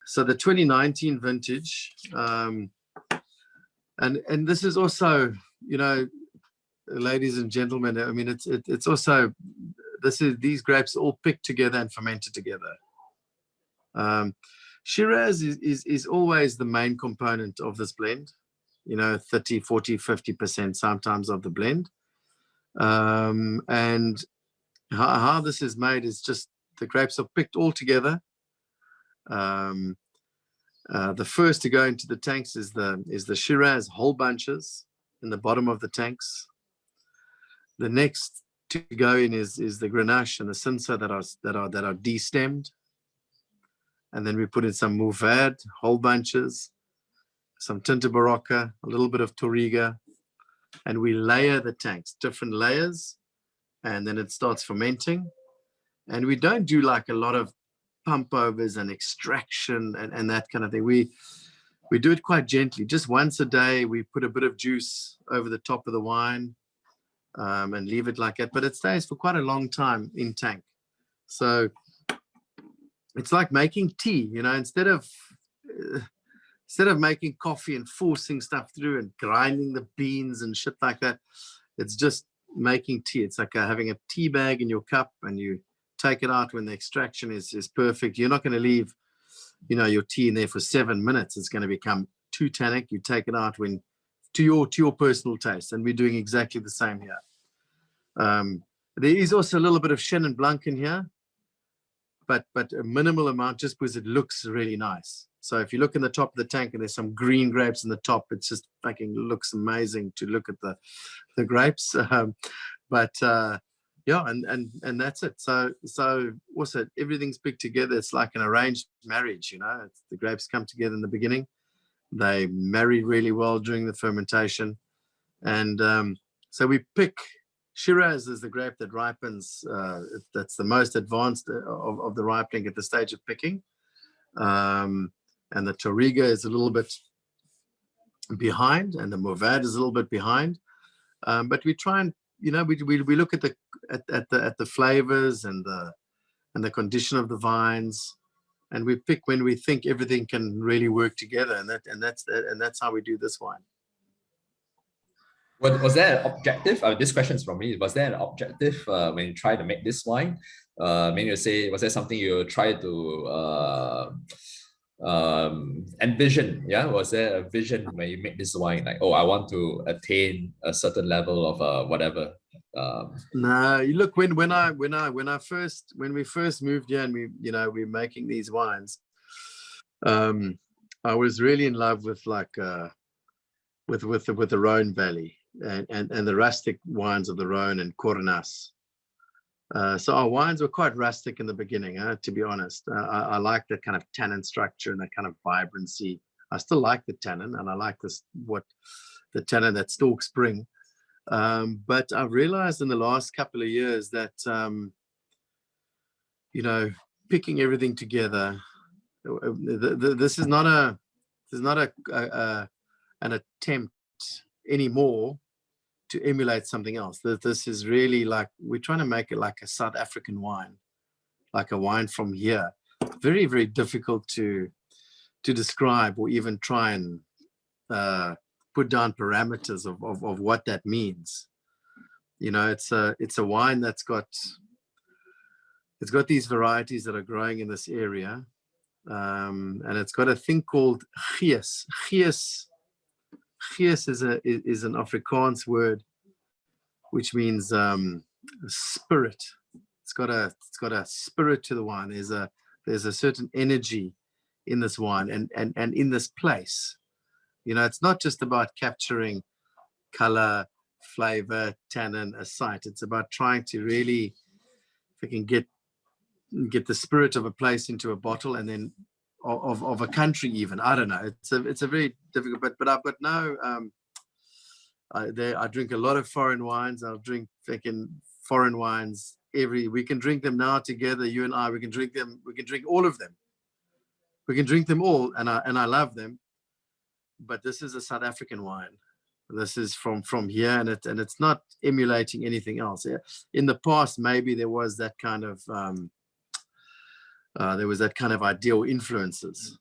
So the 2019 vintage, and this is also, you know, ladies and gentlemen, I mean, it's also, these grapes all picked together and fermented together. Shiraz is always the main component of this blend, you know, 30, 40, 50% sometimes of the blend. And how this is made is just the grapes are picked all together. The first to go into the tanks is the Shiraz whole bunches in the bottom of the tanks. The next to go in is the Grenache and the Cinsault that are destemmed. And then we put in some Mourvèdre, whole bunches, some Tinta Barocca, a little bit of Touriga, and we layer the tanks, different layers, and then it starts fermenting. And we don't do like a lot of pump overs and extraction and that kind of thing. We do it quite gently. Just once a day, we put a bit of juice over the top of the wine and leave it like that. But it stays for quite a long time in tank. So it's like making tea, you know, instead of making coffee and forcing stuff through and grinding the beans and shit like that, it's just making tea. It's like having a tea bag in your cup, and you take it out when the extraction is perfect. You're not going to leave, you know, your tea in there for 7 minutes. It's going to become too tannic. You take it out when to your personal taste, and we're doing exactly the same here. There is also a little bit of Chenin Blanc in here, but a minimal amount, just because it looks really nice. So if you look in the top of the tank and there's some green grapes in the top, it just fucking looks amazing to look at the grapes. Yeah, and that's it. So also everything's picked together. It's like an arranged marriage, you know. The grapes come together in the beginning. They marry really well during the fermentation. And so we pick Shiraz is the grape that ripens. That's the most advanced of the ripening at the stage of picking. And the Touriga is a little bit behind, and the Mourvèdre is a little bit behind. But we try and, you know, we look at the flavors and the condition of the vines, and we pick when we think everything can really work together, and that's how we do this wine. Was there an objective? This question is from me. Was there an objective when you try to make this wine? Maybe you say, was there something you try to envision? Yeah, was there a vision when you make this wine? Like, oh, I want to attain a certain level of whatever. No, you look, when we first moved here and we're making these wines. I was really in love with with the Rhone Valley and the rustic wines of the Rhone and Cornas. So our wines were quite rustic in the beginning, to be honest. I like that kind of tannin structure and that kind of vibrancy. I still like the tannin, and I like the tannin that stalks spring. But I've realized in the last couple of years that, picking everything together, this is not an attempt anymore to emulate something else. This is really like, we're trying to make it like a South African wine, like a wine from here. Very, very difficult to describe or even try and put down parameters of what that means. You know, it's a wine that's got these varieties that are growing in this area, and it's got a thing called gees. Gees is an Afrikaans word which means spirit. It's got a spirit to the wine. There's a certain energy in this wine and in this place. You know, it's not just about capturing color, flavor, tannin, a site. It's about trying to really, if we can get the spirit of a place into a bottle, and then of a country even. I don't know. It's a very difficult, but I've got no. I drink a lot of foreign wines. I'll drink freaking foreign wines we can drink them now together, you and I. We can drink them. We can drink all of them. We can drink them all, and I love them. But this is a South African wine. This is from here, and it's not emulating anything else. In the past, maybe there was that kind of ideal influences,